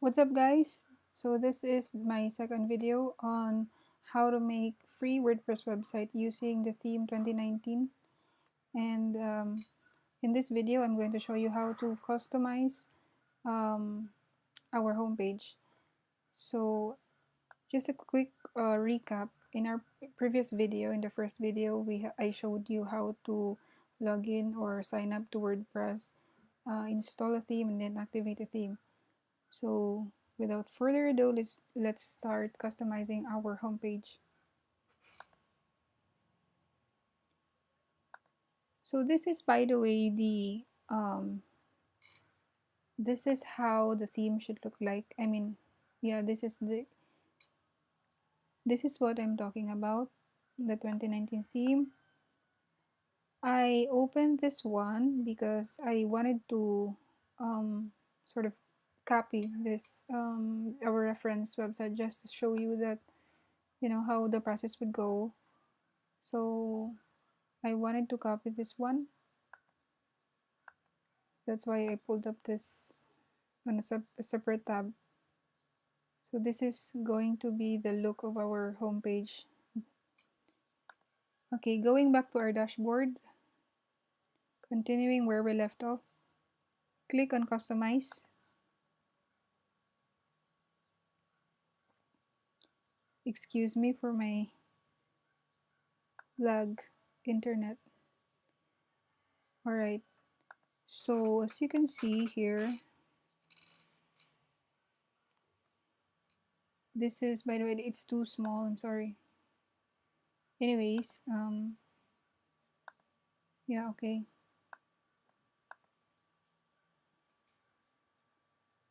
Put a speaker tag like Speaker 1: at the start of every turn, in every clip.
Speaker 1: What's up, guys? So this is my second video on how to make free WordPress website using the theme 2019. And in this video, I'm going to show you how to customize um, our homepage. So just a quick recap. In our previous video, in the first video, I showed you how to log in or sign up to WordPress, install a theme, and then activate a theme. So without further ado, let's start customizing our homepage. So this is, by the way, this is how the theme should look like. I mean, yeah, this is what I'm talking about, the 2019 theme. I opened this one because I wanted to sort of copy this our reference website just to show you that how the process would go. So I wanted to copy this one. That's why I pulled up this on a separate tab. So this is going to be the look of our homepage. Okay, going back to our dashboard, continuing where we left off, click on Customize. Excuse me for my lag internet. Alright, so as you can see here, this is, by the way, it's too small, I'm sorry. Anyways, yeah, okay.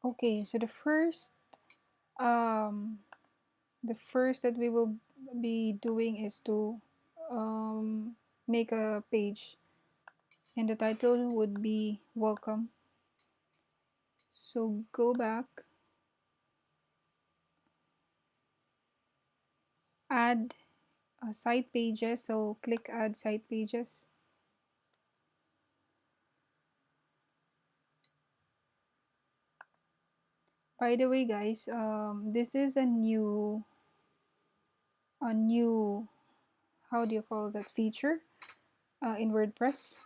Speaker 1: Okay, so the first that we will be doing is to make a page, and the title would be welcome. So go back, add site pages, so click add site pages. By the way, guys, this is a new how do you call that feature in WordPress.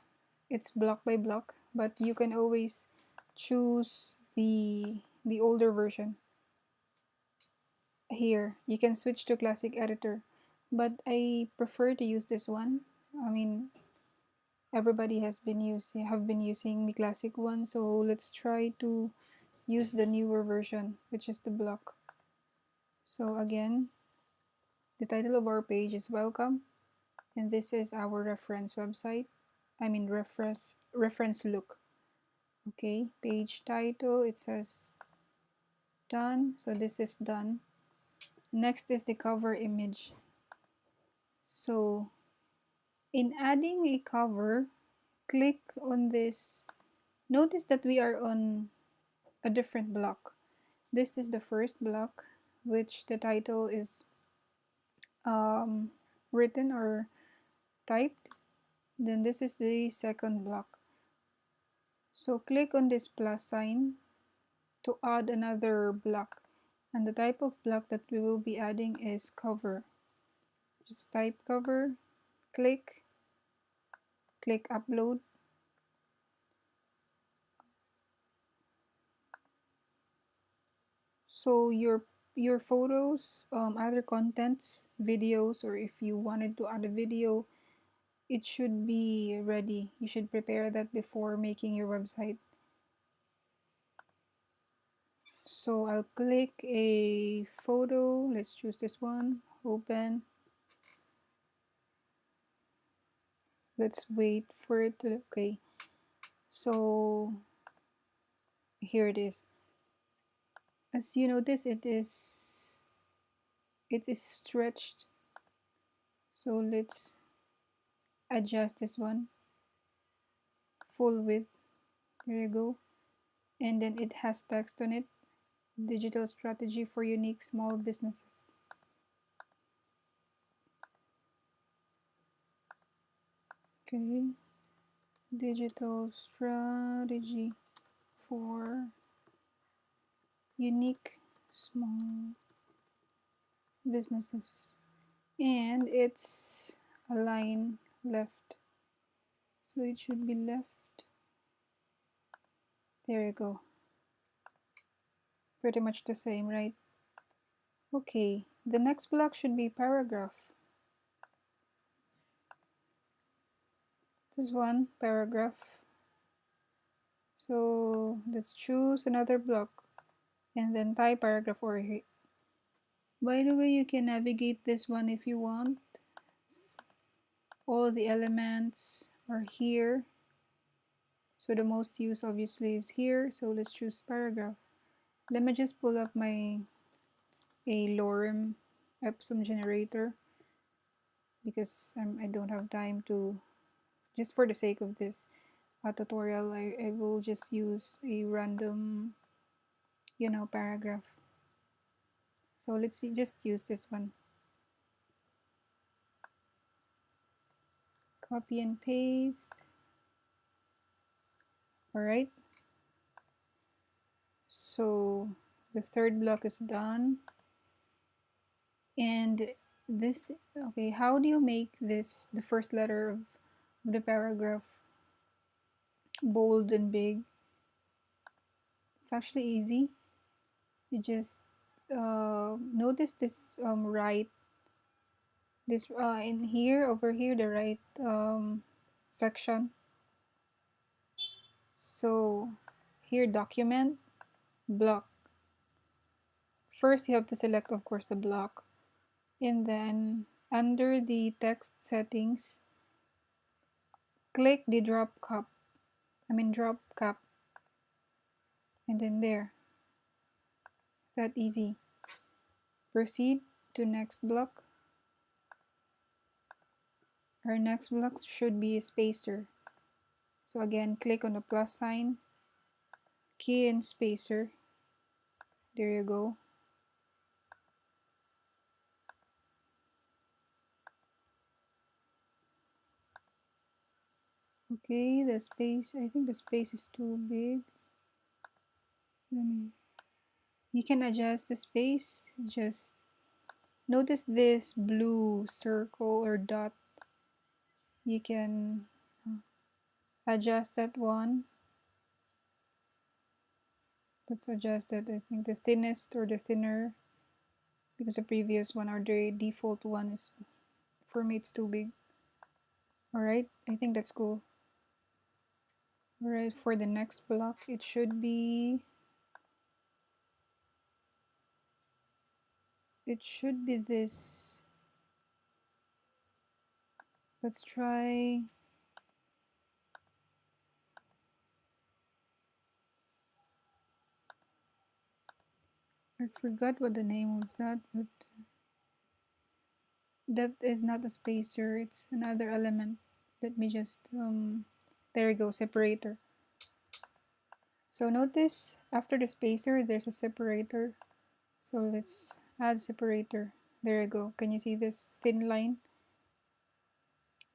Speaker 1: It's block by block, but you can always choose the older version. Here you can switch to classic editor, but I prefer to use this one. I mean, everybody have been using the classic one, so let's try to use the newer version, which is the block. So again, the title of our page is welcome, and this is our reference website. I mean reference look. Okay, page title, it says done, so this is done. Next is the cover image. So in adding a cover, click on this. Notice that we are on a different block. This is the first block, which the title is written or typed. Then this is the second block. So click on this plus sign to add another block. And the type of block that we will be adding is cover. Just type cover, click upload. So your photos, other contents, videos, or if you wanted to add a video, it should be ready. You should prepare that before making your website. So I'll click a photo. Let's choose this one. Open. Let's wait for it to, okay. So here it is. As you notice, it is stretched. So let's adjust this one. Full width. There you go. And then it has text on it. Digital strategy for unique small businesses. Okay. Digital strategy for unique small businesses, and it's a line left, so it should be left. There you go. Pretty much the same, right? Okay, the next block should be paragraph. This one, paragraph. So let's choose another block and then type paragraph over here. By the way, you can navigate this one if you want. All the elements are here. So the most used obviously is here. So let's choose paragraph. Let me just pull up my lorem ipsum generator because I don't have time to, just for the sake of this tutorial, I will just use a random, paragraph. So let's see, just use this one. Copy and paste. Alright. So the third block is done. And this, okay, how do you make this, the first letter of the paragraph, bold and big? It's actually easy. You just notice this right, this in here, over here, the right section. So here, document, block. First you have to select, of course, the block, and then under the text settings, click the drop cap, and then there. That easy. Proceed to next block. Our next block should be a spacer. So again, click on the plus sign, key in spacer. There you go. Okay, the space, I think the space is too big. You can adjust the space. Just notice this blue circle or dot. You can adjust that one. Let's adjust it. I think the thinnest or the thinner, because the previous one or the default one is, for me, it's too big. Alright, I think that's cool. Alright, for the next block, it should be this. Let's try. I forgot what the name of that, but that is not a spacer, it's another element. Let me just there you go, separator. So notice after the spacer there's a separator. So let's add separator. There you go. Can you see this thin line?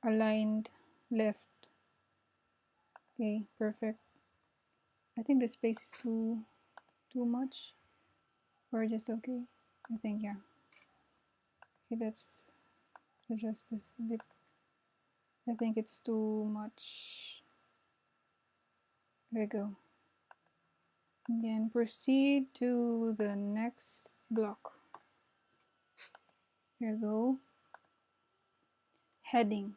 Speaker 1: Aligned left. Okay, perfect. I think the space is too much, or just okay. I think, yeah. Okay, let's adjust this a bit. I think it's too much. There we go. Again, proceed to the next block. Here we go. Heading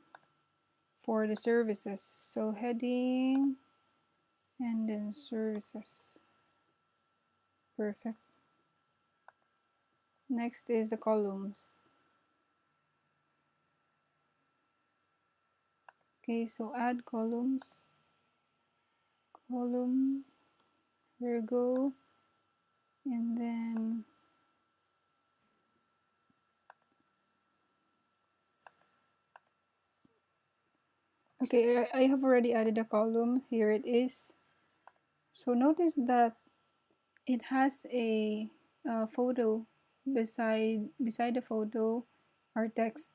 Speaker 1: for the services. So heading and then services. Perfect. Next is the columns. Okay, so add columns. Column. Here we go. And then okay, I have already added a column. Here it is. So notice that it has a photo beside the photo, our text.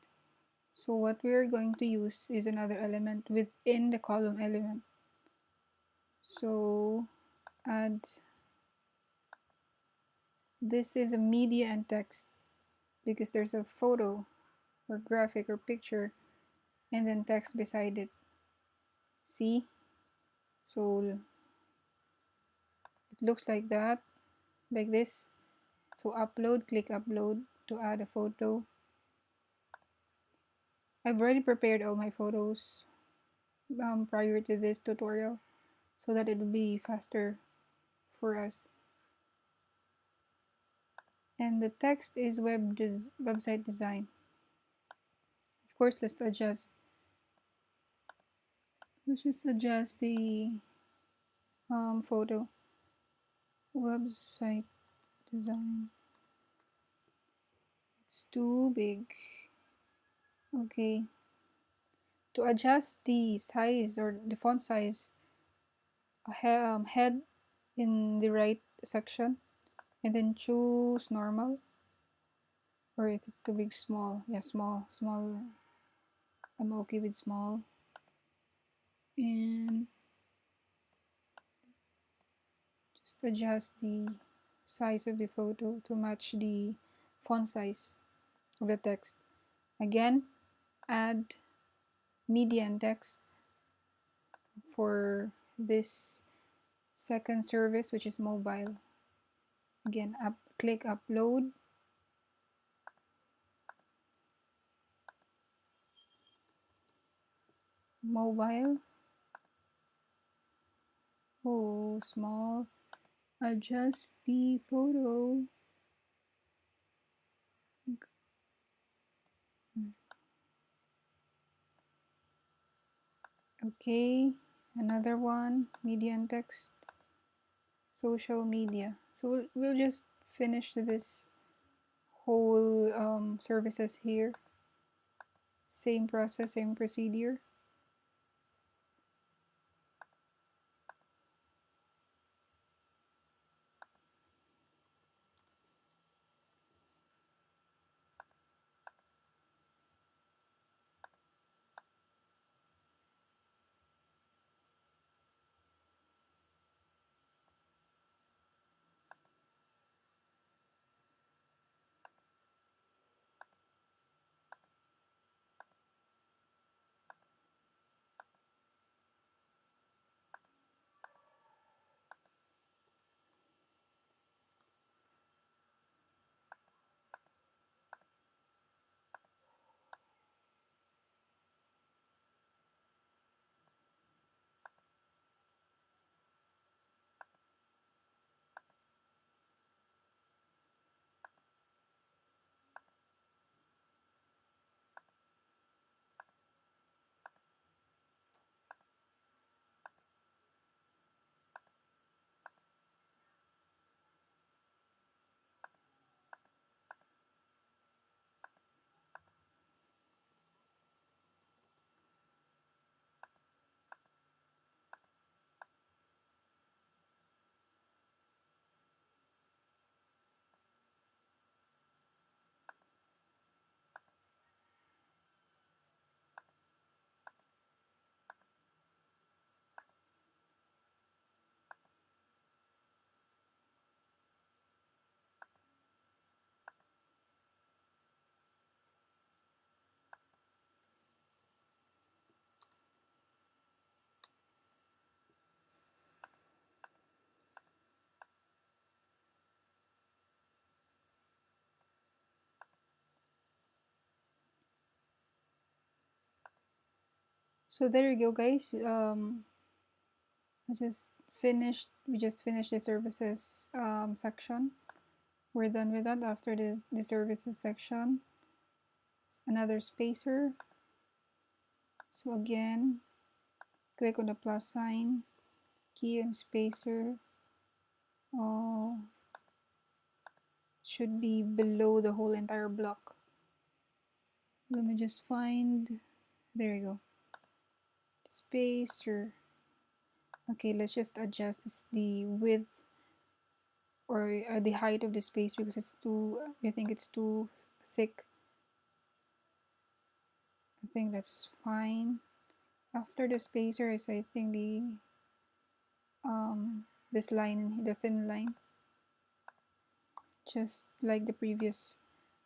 Speaker 1: So what we're going to use is another element within the column element. So add This is a media and text because there's a photo or graphic or picture and then text beside it. See? So it looks like that, like this. So upload, click upload to add a photo. I've already prepared all my photos prior to this tutorial so that it'll be faster for us. And the text is website design. Of course, let's just adjust the photo. Website design. It's too big. Okay. To adjust the size or the font size, head in the right section and then choose normal, or if it's too big, small. Yeah, small. I'm okay with small. And just adjust the size of the photo to match the font size of the text. Again, add media and text for this second service, which is mobile. Again, click upload. Mobile. Oh, small. Adjust the photo. Okay, another one, media and text, social media. So we'll just finish this whole services here. Same process, same procedure. So there you go, guys. We just finished the services section. We're done with that. After this, the services section, another spacer. So again, click on the plus sign, key and spacer. Oh, should be below the whole entire block. Let me just find, there you go, spacer. Okay, let's just adjust the width or the height of the space because it's too, I think it's too thick. I think that's fine. After the spacer is, I think, this line, the thin line. just like the previous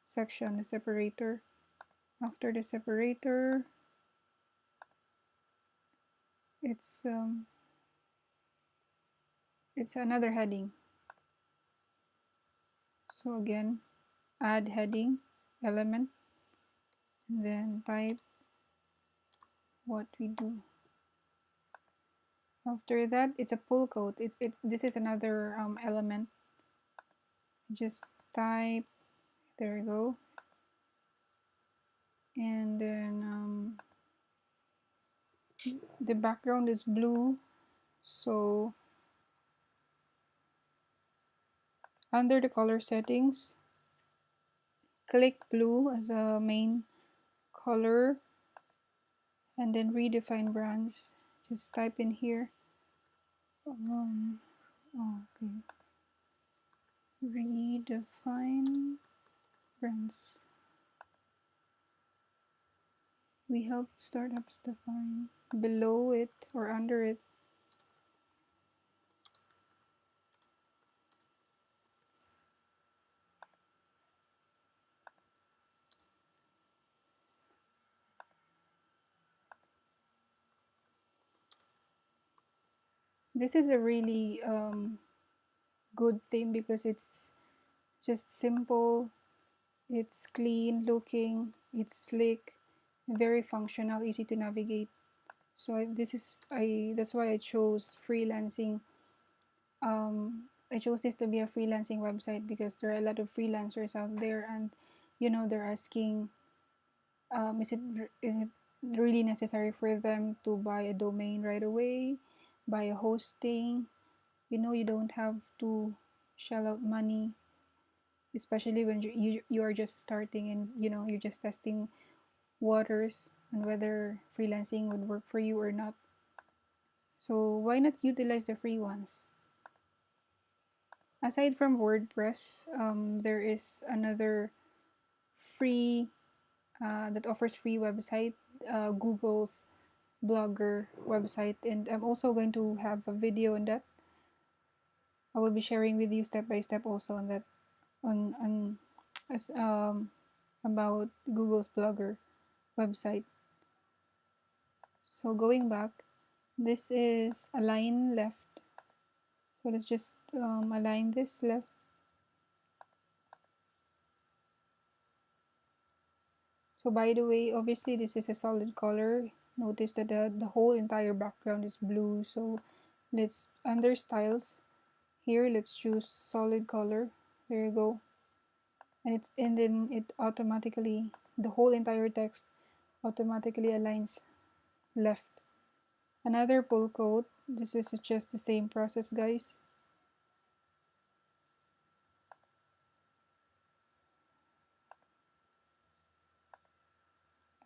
Speaker 1: section, the separator. After the separator, it's another heading. So again, add heading element, and then type what we do. After that, it's a pull quote. This is another element. Just type, there we go, and then the background is blue, so under the color settings, click blue as a main color, and then redefine brands. Just type in here, okay, redefine brands. We help startups define. Below it or under it, this is a really good theme because it's just simple, it's clean looking, it's slick, very functional, easy to navigate. So that's why I chose freelancing. I chose this to be a freelancing website because there are a lot of freelancers out there, and they're asking, is it really necessary for them to buy a domain right away, buy a hosting? You don't have to shell out money, especially when you are just starting, and you're just testing waters on whether freelancing would work for you or not. So why not utilize the free ones? Aside from WordPress, there is another free that offers free website, Google's Blogger website, and I'm also going to have a video on that. I will be sharing with you step by step also on that, on as about Google's Blogger website. So going back, this is align left. So let's just align this left. So by the way, obviously this is a solid color. Notice that the whole entire background is blue. So let's, under styles, here let's choose solid color. There you go. And then it automatically, the whole entire text automatically aligns left. Another pull quote. This is just the same process, guys.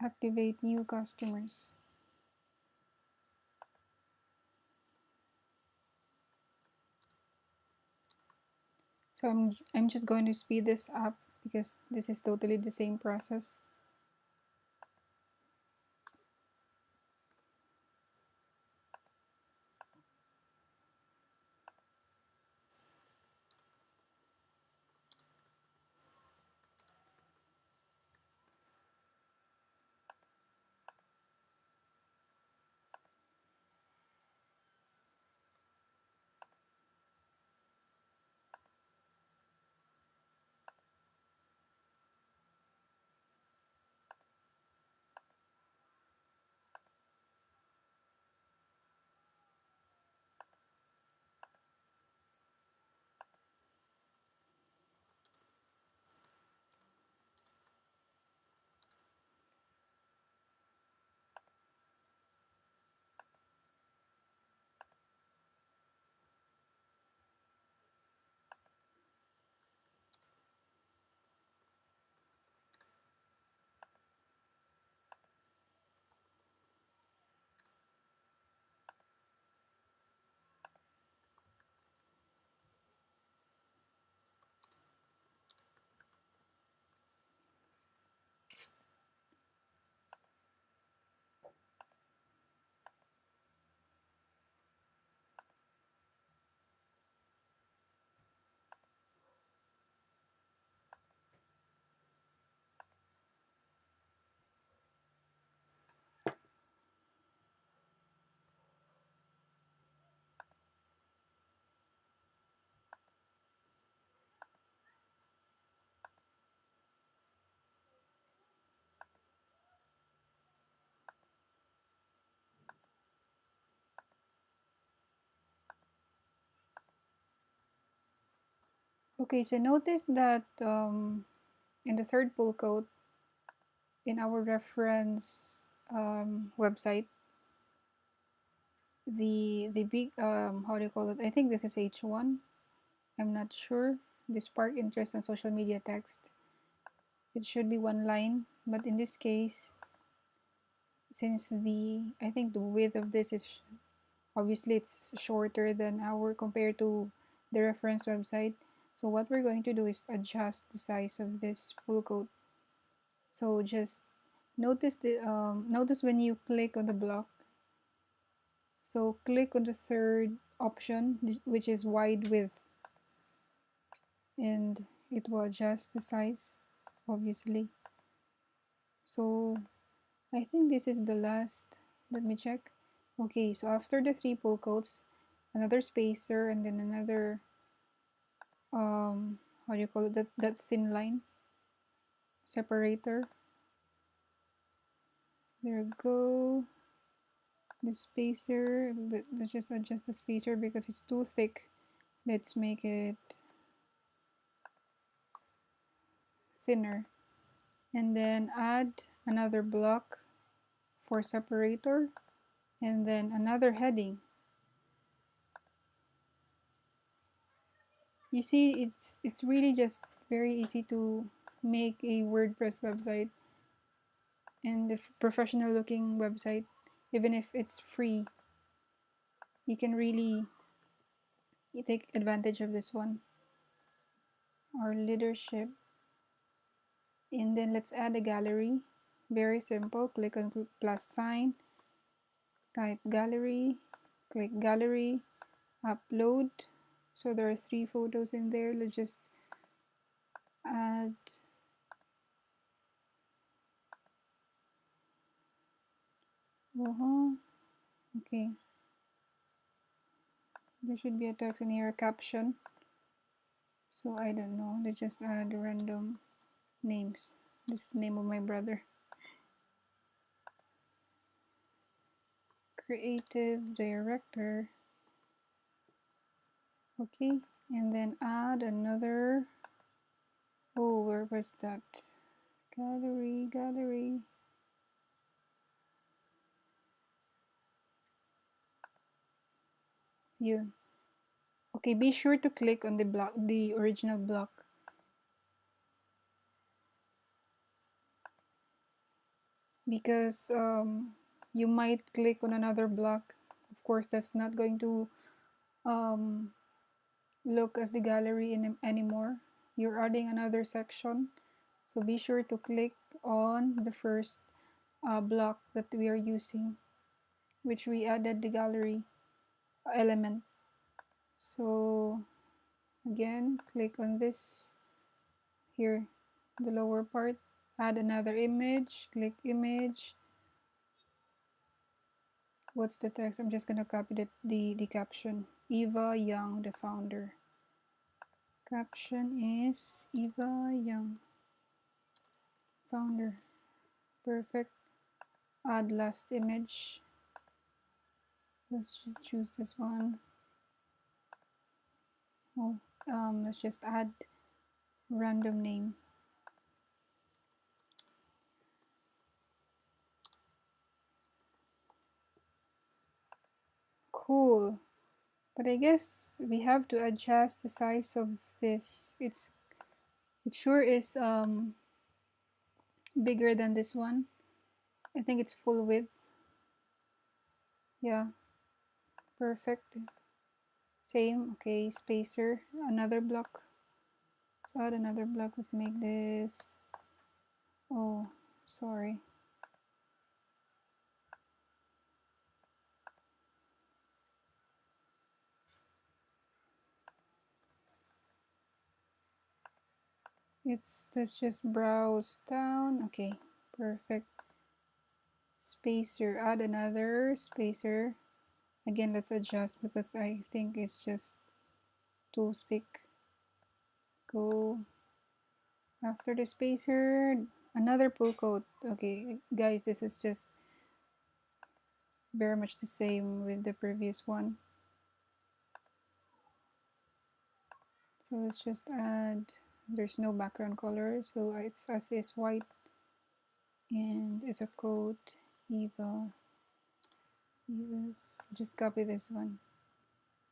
Speaker 1: Activate new customers. So I'm just going to speed this up because this is totally the same process. Okay, so notice that in the third pull quote in our reference website, the big how do you call it? I think this is H1. I'm not sure. The spark interest on social media text. It should be one line, but in this case, since the I think the width of this is obviously it's shorter than our compared to the reference website. So what we're going to do is adjust the size of this pull quote. So just notice when you click on the block. So click on the third option, which is wide width, and it will adjust the size, obviously. So I think this is the last. Let me check. Okay, so after the three pull quotes, another spacer, and then another how do you call it, that thin line separator. There we go. The spacer, let's just adjust the spacer because it's too thick. Let's make it thinner, and then add another block for separator, and then another heading. You see, it's really just very easy to make a WordPress website and the professional looking website. Even if it's free, you can really take advantage of this one. Our leadership, and then let's add a gallery. Very simple. Click on plus sign, type gallery, click gallery, upload. So there are 3 photos in there. Let's just add okay, there should be a text in here, a caption. So I don't know, let's just add random names. This is the name of my brother. Creative director. Okay, and then add another, oh, where was that? Gallery. You. Okay, be sure to click on the block, the original block. Because you might click on another block. Of course, that's not going to look as the gallery anymore. You're adding another section. So be sure to click on the first block that we are using, which we added the gallery element. So again, click on this here, the lower part, add another image, click image. What's the text? I'm just gonna copy the caption. Eva Young, the founder. Caption is Eva Young, founder. Perfect. Add last image. Let's just choose this one. Oh, let's just add random name. Cool. But I guess we have to adjust the size of this. It sure is bigger than this one. I think it's full width. Yeah. Perfect. Same. Okay, spacer. Another block. Let's add another block. Let's make this. Oh, sorry. Let's just browse down. Okay, perfect. Spacer. Add another spacer. Again, let's adjust because I think it's just too thick. Go after the spacer, another pull quote. Okay, guys, this is just very much the same with the previous one. So let's just add, there's no background color, so it's as is white, and it's a quote, Eva's, just copy this one.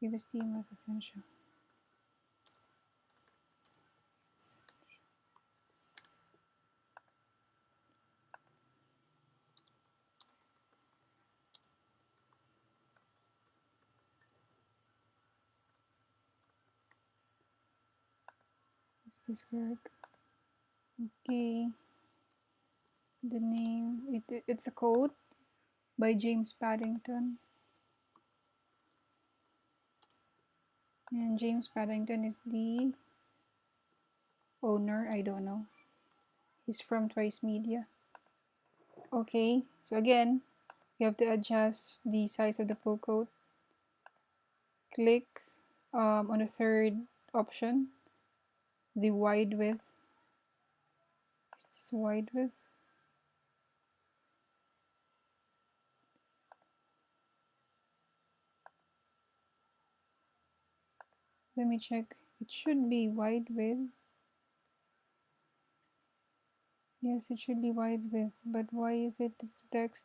Speaker 1: Eva's team was essential. Is this correct? Okay. The name, it's a quote by James Paddington. And James Paddington is the owner, I don't know. He's from Twice Media. Okay, so again, you have to adjust the size of the pull quote. Click on the third option, the wide width. Is this wide width? Let me check. It should be wide width. Yes, it should be wide width, but why is it that the text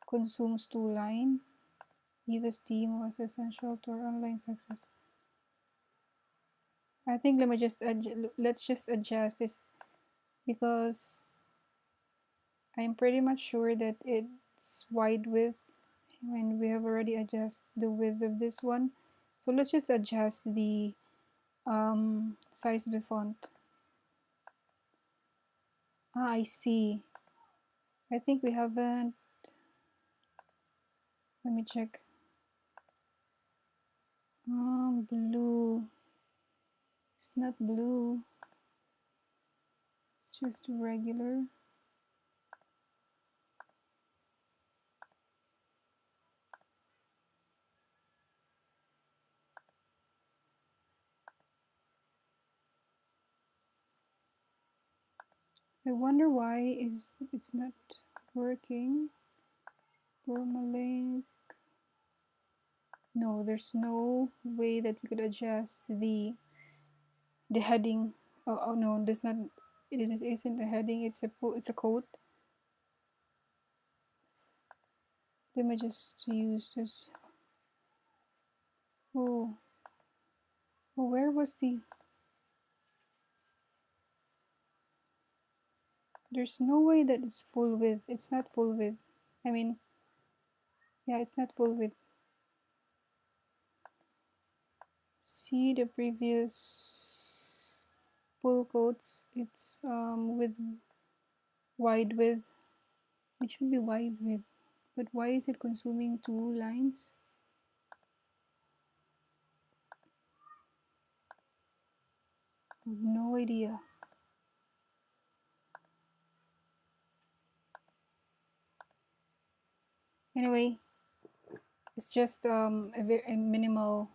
Speaker 1: consumes 2 lines? Eva's team was essential to our online success. I think let's just adjust this, because I'm pretty much sure that it's wide width when we have already adjusted the width of this one. So let's just adjust the size of the font. I see. I think we haven't. Let me check. Blue. It's not blue. It's just regular. I wonder why it's not working. Permalink. No, there's no way that we could adjust the heading. Oh no, this not. Isn't a heading. It's a quote. Let me just use this. Oh, where was the? There's no way that it's full width. It's not full width. I mean, yeah, it's not full width. See the previous pull quotes. It's with wide width. It should be wide width, but why is it consuming 2 lines? I have no idea. Anyway, it's just a minimal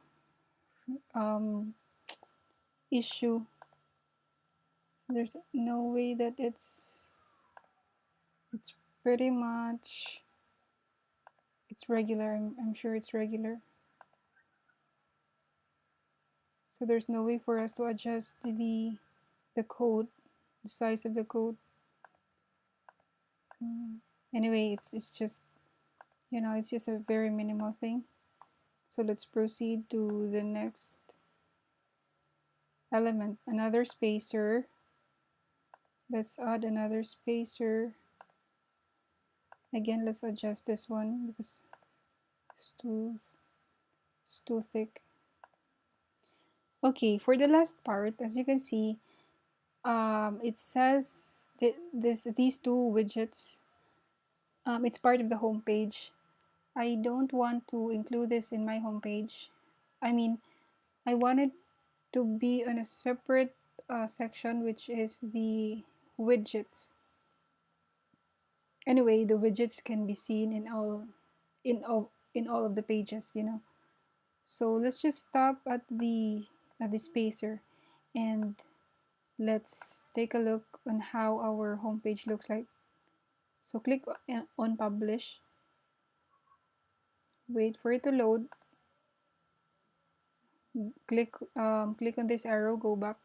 Speaker 1: issue. There's no way that it's pretty much, it's regular. I'm sure it's regular. So there's no way for us to adjust the code, the size of the code. Anyway, it's just, it's just a very minimal thing. So let's proceed to the next element, another spacer. Let's add another spacer. Again, let's adjust this one because it's too thick. Okay, for the last part, as you can see, it says these 2 widgets. It's part of the home page. I don't want to include this in my home page. I mean, I want it to be on a separate section, which is the widgets. Anyway, the widgets can be seen in all of the pages, So let's just stop at the spacer, and let's take a look on how our homepage looks like. So click on publish, wait for it to load. click on this arrow, go back,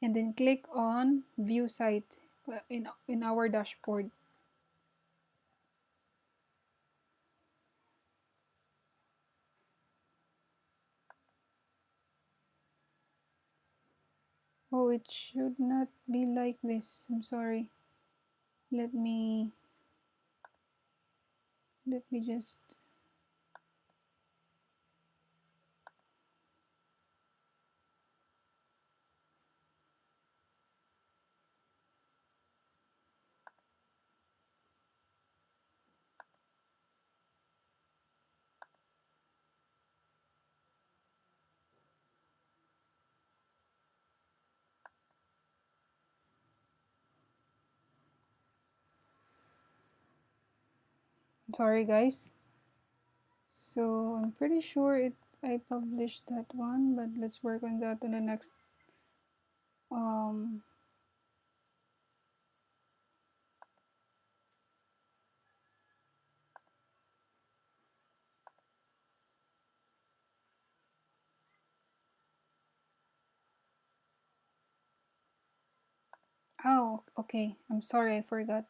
Speaker 1: and then click on view site in our dashboard. Oh, it should not be like this. I'm sorry. Let me just. Sorry, guys. So I'm pretty sure I published that one, but let's work on that in the next. Um. Oh, okay. I'm sorry, I forgot.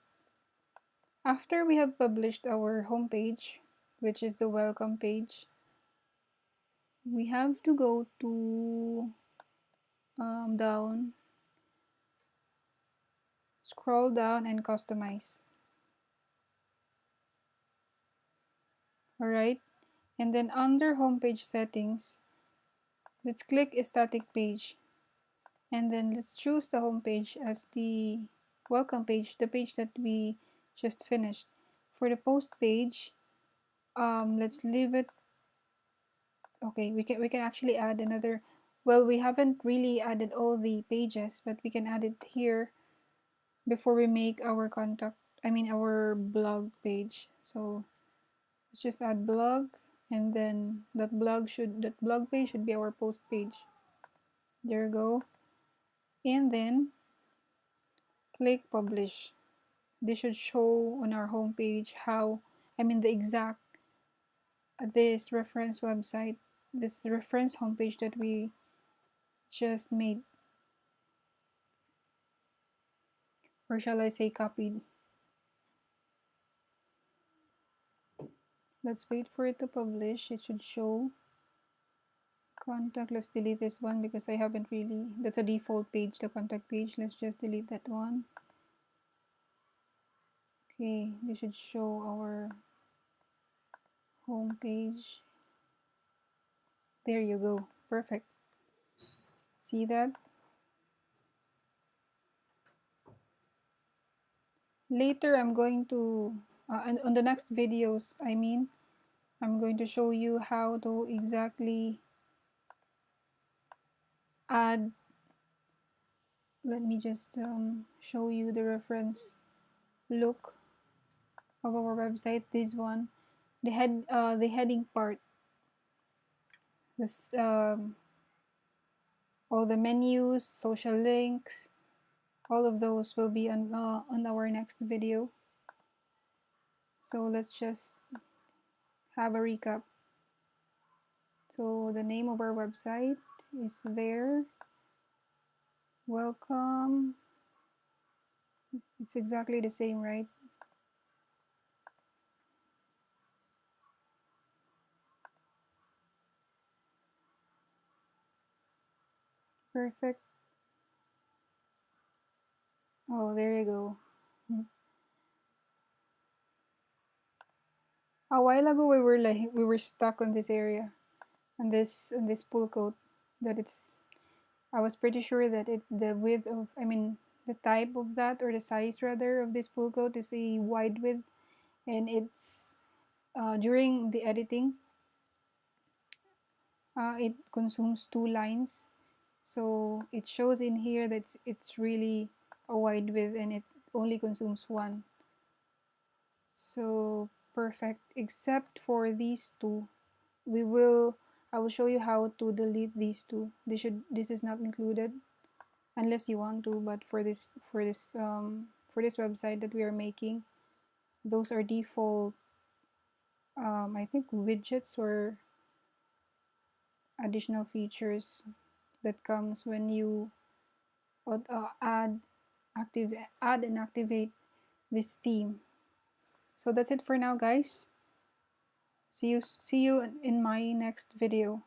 Speaker 1: After we have published our homepage, which is the welcome page, we have to go to down, scroll down, and customize. Alright, and then under homepage settings, let's click static page, and then let's choose the homepage as the welcome page, the page that we just finished. For the post page, let's leave it. Okay, we can actually add another. Well, we haven't really added all the pages, but we can add it here before we make our our blog page. So let's just add blog, and then that blog page should be our post page. There you go. And then click publish. This should show on our homepage how, the exact this reference website, this reference homepage that we just made, or shall I say copied. Let's wait for it to publish. It should show contact. Let's delete this one because I haven't really, that's a default page, the contact page. Let's just delete that one. Okay, this should show our home page. There you go. Perfect. See that? Later, I'm going to, on the next videos, I'm going to show you how to exactly add. Let me just show you the reference look of our website. This one, the heading part, this all the menus, social links, all of those will be on our next video. So let's just have a recap. So the name of our website is there. Welcome. It's exactly the same, right? Perfect. Oh, there you go. A while ago we were stuck on this area, on this pull quote, that it's, I was pretty sure that the width of, the type of that, or the size rather, of this pull quote is a wide width, and it's during the editing, it consumes 2 lines, so it shows in here that it's really a wide width, and it only consumes one. So perfect, except for these two. I will show you how to delete these two. This is not included unless you want to, but for this website that we are making, those are default, I think widgets, or additional features that comes when you add add and activate this theme. So that's it for now, guys. See you in my next video.